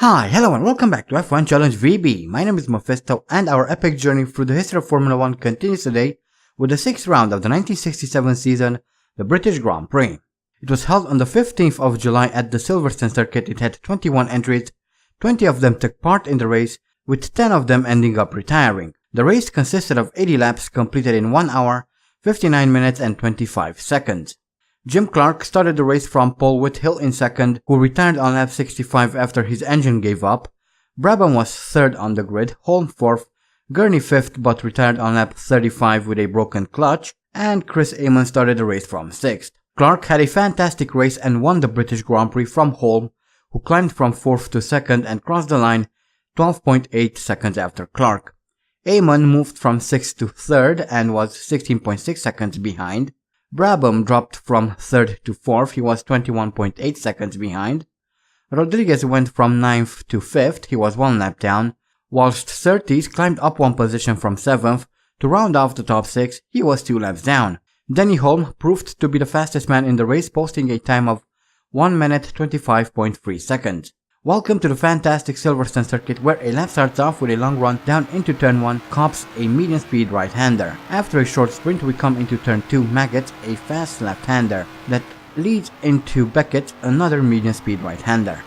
Hi, hello and welcome back to F1 Challenge VB. My name is Mephisto and our epic journey through the history of Formula 1 continues today with the 6th round of the 1967 season, the British Grand Prix. It was held on the 15th of July at the Silverstone circuit. It had 21 entries, 20 of them took part in the race, with 10 of them ending up retiring. The race consisted of 80 laps completed in 1 hour, 59 minutes and 25 seconds. Jim Clark started the race from pole with Hill in second, who retired on lap 65 after his engine gave up. Brabham was third on the grid, Holm fourth, Gurney fifth but retired on lap 35 with a broken clutch, and Chris Amon started the race from sixth. Clark had a fantastic race and won the British Grand Prix from Holm, who climbed from fourth to second and crossed the line 12.8 seconds after Clark. Amon moved from sixth to third and was 16.6 seconds behind. Brabham dropped from third to fourth, he was 21.8 seconds behind. Rodriguez went from 9th to 5th, he was 1 lap down, whilst Surtees climbed up 1 position from 7th. To round off the top 6, he was 2 laps down. Denny Hulme proved to be the fastest man in the race, posting a time of 1 minute 25.3 seconds. Welcome to the fantastic Silverstone circuit, where a lap starts off with a long run down into turn 1, Copse, a medium speed right-hander. After a short sprint we come into turn 2, Maggot, a fast left-hander, that leads into Beckett, another medium speed right-hander.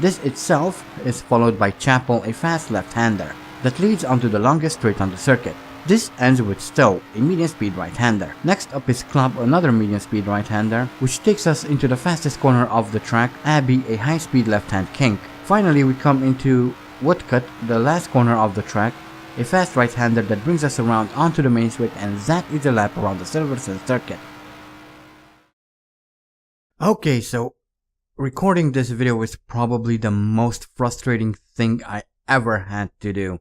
This itself is followed by Chappell, a fast left-hander, that leads onto the longest straight on the circuit. This ends with Stowe, a medium speed right-hander. Next up is Club, another medium speed right-hander, which takes us into the fastest corner of the track, Abbey, a high-speed left-hand kink. Finally we come into Woodcut, the last corner of the track, a fast right-hander that brings us around onto the main straight, and that is a lap around the Silverstone circuit. Okay, so recording this video is probably the most frustrating thing I ever had to do.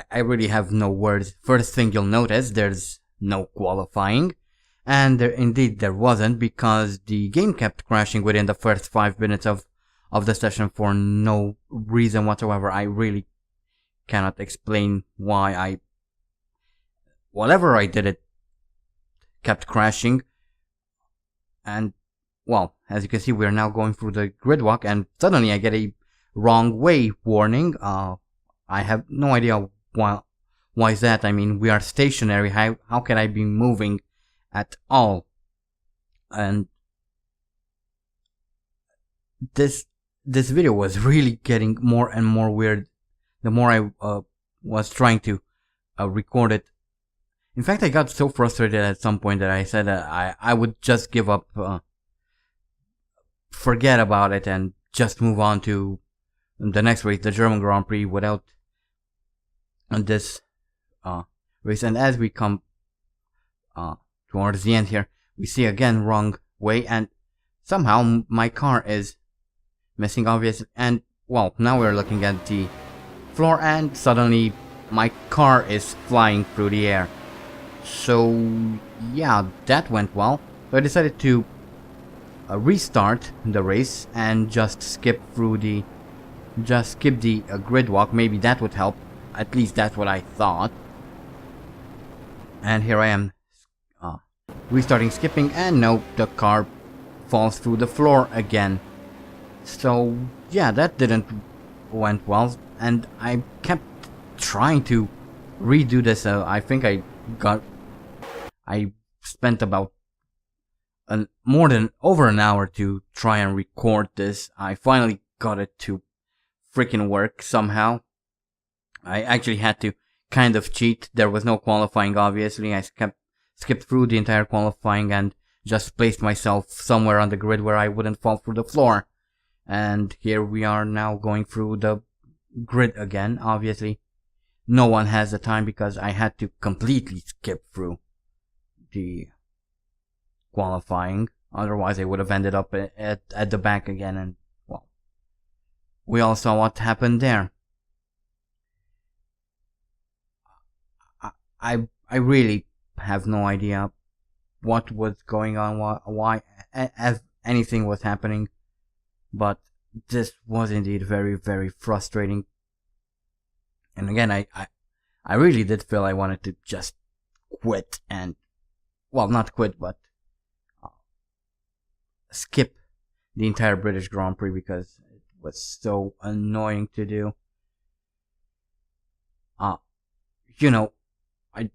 I really have no words. First thing you'll notice, there's no qualifying. And indeed there wasn't, because the game kept crashing within the first 5 minutes of the session for no reason whatsoever. I really cannot explain why whatever I did, it kept crashing. And, well, as you can see, we are now going through the grid walk, and suddenly I get a wrong way warning. I have no idea why is that. I mean, we are stationary. How can I be moving at all? And this video was really getting more and more weird the more I was trying to record it. In fact, I got so frustrated at some point that I said I would just give up, forget about it, and just move on to the next race, the German Grand Prix, without this race. And as we come towards the end here, we see again wrong way, and somehow my car is missing, obviously. And, well, now we're looking at the floor, and suddenly my car is flying through the air. So yeah, that went well. So I decided to restart the race and just skip the grid walk. Maybe that would help. At least that's what I thought. And here I am restarting, skipping, and no, the car falls through the floor again. So yeah, that didn't went well, and I kept trying to redo this. I think I spent about over an hour to try and record this. I finally got it to freaking work somehow. I actually had to kind of cheat. There was no qualifying, obviously. I skipped through the entire qualifying and just placed myself somewhere on the grid where I wouldn't fall through the floor. And here we are now going through the grid again. Obviously, no one has the time because I had to completely skip through the qualifying. Otherwise, I would have ended up at the back again, and, well, we all saw what happened there. I really have no idea what was going on, why as anything was happening, but this was indeed very, very frustrating. And again, I really did feel I wanted to just quit and, well, not quit, but skip the entire British Grand Prix because it was so annoying to do. You know, I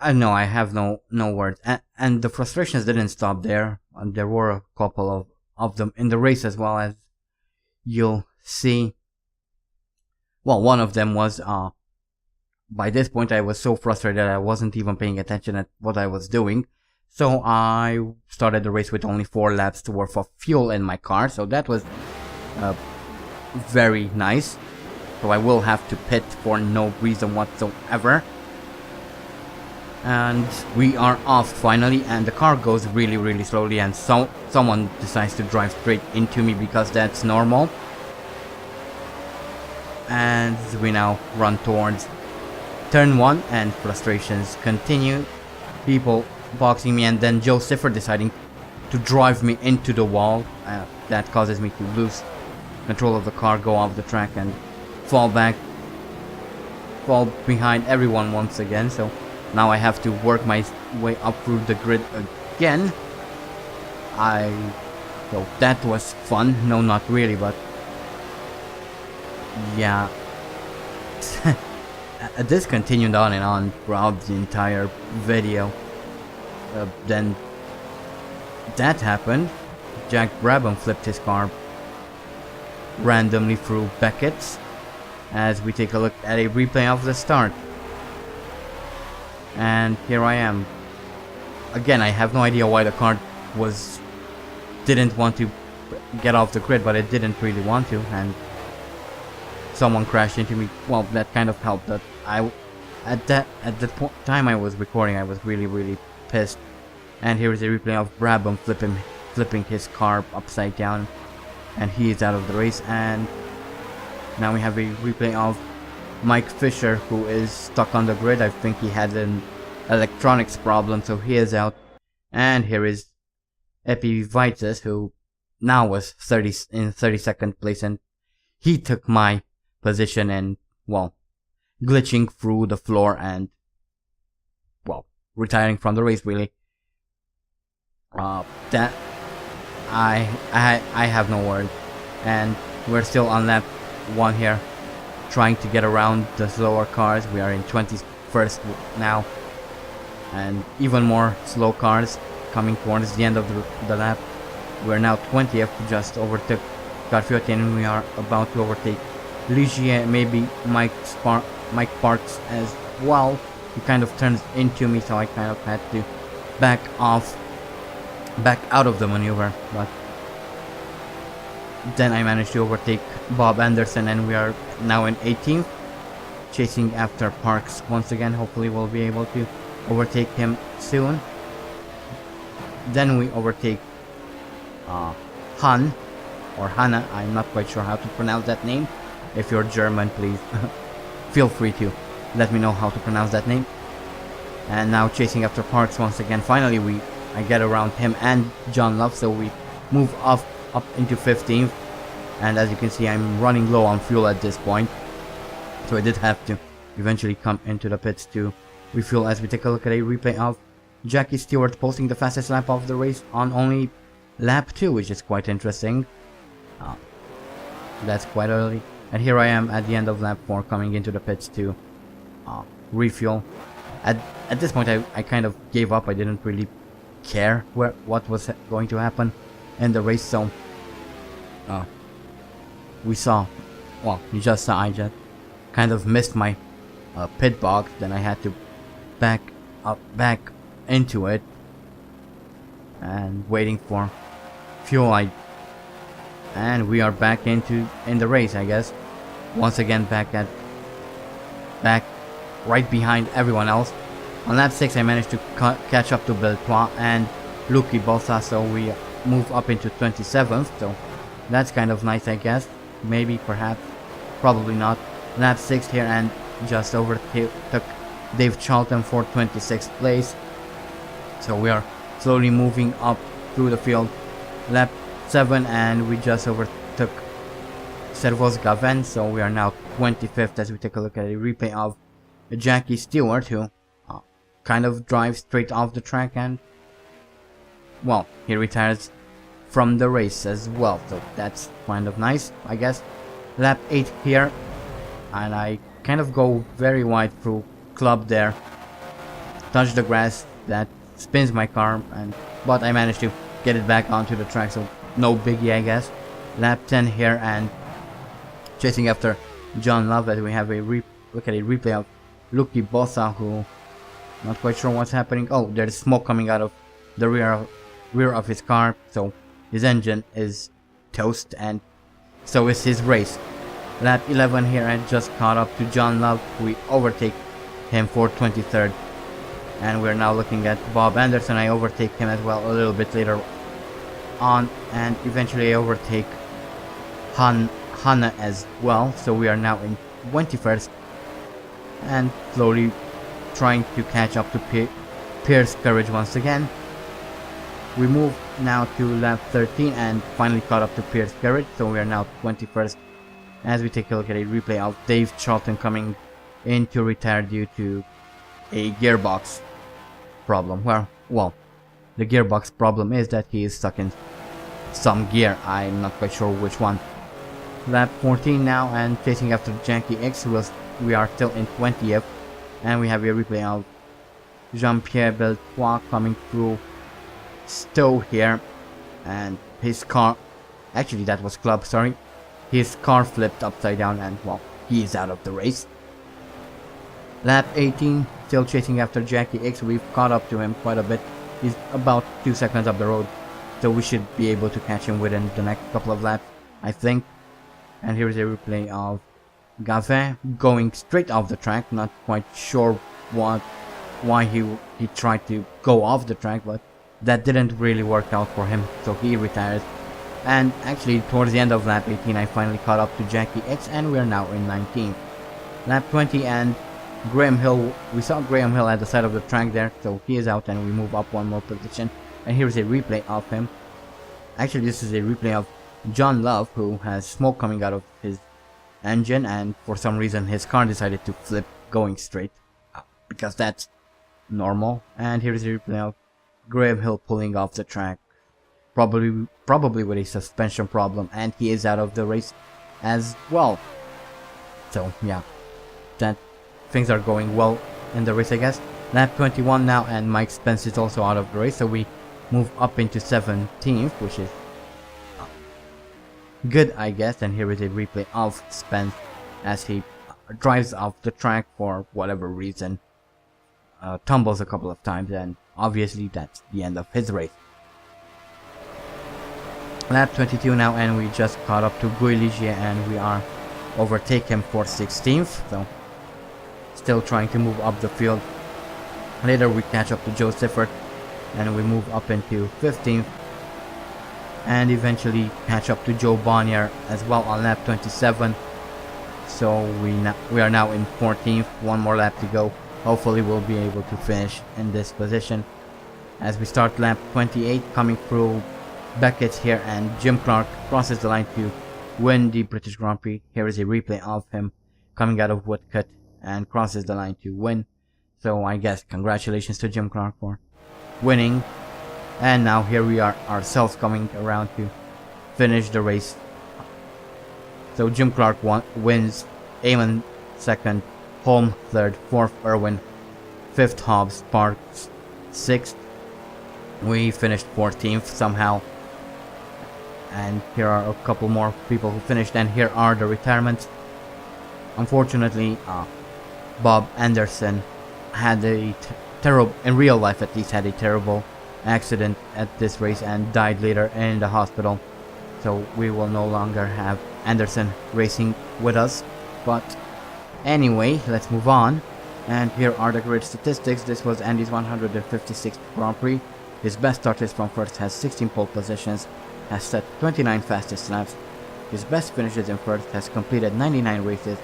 I know I have no words, and the frustrations didn't stop there. And there were a couple of them in the race as well, as you'll see. Well, one of them was by this point I was so frustrated I wasn't even paying attention at what I was doing. So I started the race with only 4 laps worth of fuel in my car, so that was very nice. So I will have to pit for no reason whatsoever. And we are off finally, and the car goes really slowly, and someone decides to drive straight into me because that's normal. And we now run towards turn 1, and frustrations continue. People boxing me, and then Joe Siffer deciding to drive me into the wall. That causes me to lose control of the car, go off the track, and fall behind everyone once again. So now I have to work my way up through the grid again. So that was fun. No, not really, but yeah. This continued on and on throughout the entire video. Then that happened. Jack Brabham flipped his car randomly through Beckett's, as we take a look at a replay of the start. And here I am. Again, I have no idea why the car didn't want to get off the grid, but it didn't really want to, and someone crashed into me. Well, that kind of helped. That at the time I was recording, I was really pissed. And here is a replay of Brabham flipping his car upside down, and he is out of the race. And now we have a replay of Mike Fisher, who is stuck on the grid. I think he had an electronics problem, so he is out. And here is Apophis, who now was in 32nd place, and he took my position and, well, glitching through the floor and, well, retiring from the race, really. That I have no word. And we're still on lap 1 here, trying to get around the slower cars. We are in 21st now, and even more slow cars coming towards the end of the lap. We're now 20th, just overtook Garfiotti, and we are about to overtake Ligier, maybe Mike Parks as well. He kind of turns into me, so I kind of had to back out of the maneuver, but then I managed to overtake Bob Anderson, and we are now in 18th, chasing after Parks once again. Hopefully we'll be able to overtake him soon. Then we overtake Han, or Hanna. I'm not quite sure how to pronounce that name. If you're German, please feel free to let me know how to pronounce that name. And now chasing after Parks once again. Finally I get around him and John Love, so we move up into 15th. And as you can see, I'm running low on fuel at this point, so I did have to eventually come into the pits to refuel, as we take a look at a replay of Jackie Stewart posting the fastest lap of the race on only lap 2, which is quite interesting. That's quite early. And here I am at the end of lap 4, coming into the pits to refuel. At this point I kind of gave up. I didn't really care what was going to happen in the race, so you just saw I just kind of missed my pit box. Then I had to back into it and waiting for fuel. And we are back in the race, I guess. Once again back right behind everyone else. On lap 6 I managed to catch up to Beltois and Lucky Bossa, so we move up into 27th, so that's kind of nice, I guess. Maybe, perhaps, probably not. Lap 6 here, and just overtook Dave Charlton for 26th place. So we are slowly moving up through the field. Lap 7 and we just overtook Servos Gaven, so we are now 25th, as we take a look at a replay of Jackie Stewart, who kind of drives straight off the track, and well, he retires from the race as well, so that's kind of nice, I guess. Lap 8 here, and I kind of go very wide through club there, touch the grass, that spins my car, but I managed to get it back onto the track, so no biggie, I guess. Lap 10 here, and chasing after John Love, as we have a look at a replay of Lucky Bossa, who not quite sure what's happening. Oh, there's smoke coming out of the rear of his car, so his engine is toast, and so is his race. Lap 11 here, and just caught up to John Love. We overtake him for 23rd, and we're now looking at Bob Anderson. I overtake him as well a little bit later on, and eventually I overtake Hanna as well, so we are now in 21st, and slowly trying to catch up to Pierce Courage once again. We move now to lap 13 and finally caught up to Pierce Courage, so we are now 21st, as we take a look at a replay of Dave Charlton coming in to retire due to a gearbox problem. Well, the gearbox problem is that he is stuck in some gear, I'm not quite sure which one. Lap 14 now, and chasing after Jackie X, we are still in 20th, and we have a replay of Jean-Pierre Beltois coming through Stowe here, and his car, actually that was Club, sorry, his car flipped upside down, and well, he is out of the race. Lap 18, still chasing after Jackie X, we've caught up to him quite a bit. He's about 2 seconds up the road, so we should be able to catch him within the next couple of laps, I think. And here's a replay of Gavin going straight off the track. Not quite sure why he tried to go off the track, but that didn't really work out for him, so he retires. And actually, towards the end of lap 18, I finally caught up to Jackie X, and we're now in 19th. Lap 20, and Graham Hill, we saw Graham Hill at the side of the track there, so he is out, and we move up one more position. And here's a replay of him. Actually, this is a replay of John Love, who has smoke coming out of his engine, and for some reason his car decided to flip going straight, because that's normal. And here's a replay of Graham Hill pulling off the track, probably with a suspension problem, and he is out of the race as well. So yeah, that things are going well in the race, I guess. Lap 21 now, and Mike Spence is also out of the race, so we move up into 17th, which is good, I guess. And here is a replay of Spence as he drives off the track for whatever reason, tumbles a couple of times, and obviously that's the end of his race. Lap 22 now, and we just caught up to Guy Ligier, and we are overtake him for 16th, so still trying to move up the field. Later we catch up to Joe Siffert, and we move up into 15th, and eventually catch up to Joe Bonnier as well on lap 27. So we are now in 14th, one more lap to go. Hopefully we'll be able to finish in this position. As we start lap 28, coming through Beckett here, and Jim Clark crosses the line to win the British Grand Prix. Here is a replay of him coming out of Woodcut and crosses the line to win. So I guess congratulations to Jim Clark for winning. And now here we are ourselves coming around to finish the race. So Jim Clark wins, Eamon second, Holm third, fourth Irwin, fifth Hobbs, Sparks sixth. We finished 14th somehow. And here are a couple more people who finished, and here are the retirements. Unfortunately, Bob Anderson had a terrible, in real life at least, had a terrible accident at this race and died later in the hospital. So we will no longer have Anderson racing with us. But anyway, let's move on. And here are the grid statistics. This was Andy's 156th Grand Prix. His best start list from first has 16 pole positions, has set 29 fastest laps. His best finishes in first has completed 99 races,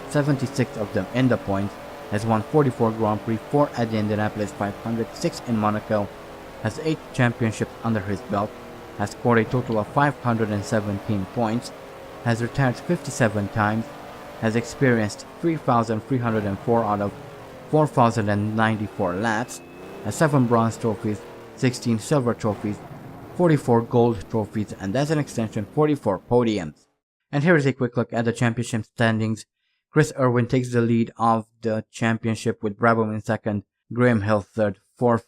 76 of them in the points, has won 44 Grand Prix, 4 at the Indianapolis 500, 6 in Monaco, has 8 championships under his belt, has scored a total of 517 points, has retired 57 times, has experienced 3,304 out of 4,094 laps, has 7 bronze trophies, 16 silver trophies, 44 gold trophies, and as an extension 44 podiums. And here is a quick look at the championship standings. Chris Irwin takes the lead of the championship with Brabham in second, Graham Hill third, fourth,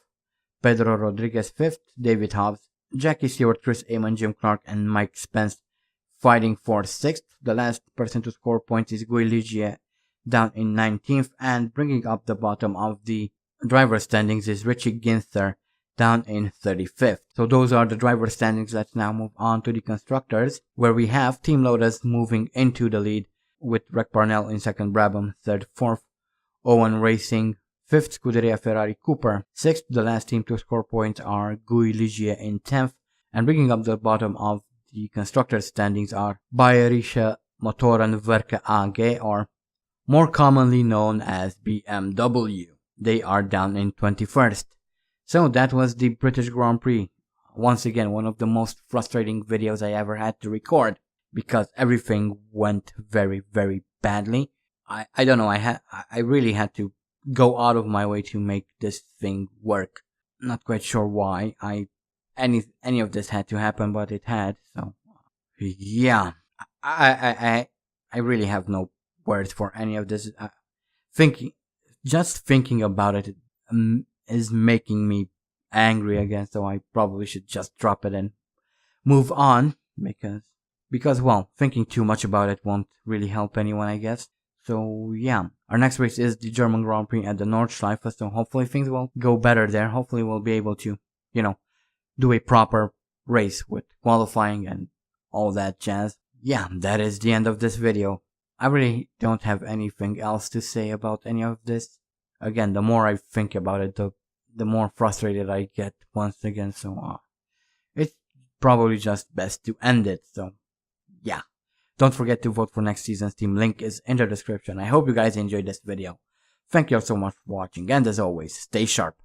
Pedro Rodriguez fifth, David Hobbs, Jackie Stewart, Chris Amon, Jim Clark, and Mike Spence fighting for sixth. The last person to score points is Guy Ligier down in 19th, and bringing up the bottom of the driver standings is Richie Ginther down in 35th. So those are the driver standings. Let's now move on to the constructors, where we have Team Lotus moving into the lead with Rec Parnell in second, Brabham third, fourth, Owen Racing fifth, Scuderia Ferrari Cooper sixth. The last team to score points are Guy Ligier in 10th, and bringing up the bottom of the constructors standings are Bayerische Motorenwerke AG, or more commonly known as BMW. They are down in 21st. So that was the British Grand Prix. Once again, one of the most frustrating videos I ever had to record, because everything went very, very badly. I don't know, I really had to go out of my way to make this thing work. Not quite sure why any of this had to happen, but it had. So yeah, I really have no words for any of this. Just thinking about it is making me angry again. So I probably should just drop it and move on, because well, thinking too much about it won't really help anyone, I guess. So yeah, our next race is the German Grand Prix at the Nordschleife, so hopefully things will go better there. Hopefully we'll be able to, do a proper race with qualifying and all that jazz. Yeah, that is the end of this video. I really don't have anything else to say about any of this. Again, the more I think about it, the more frustrated I get once again, so it's probably just best to end it. So yeah, don't forget to vote for next season's team. Link is in the description. I hope you guys enjoyed this video. Thank you all so much for watching, and as always, stay sharp.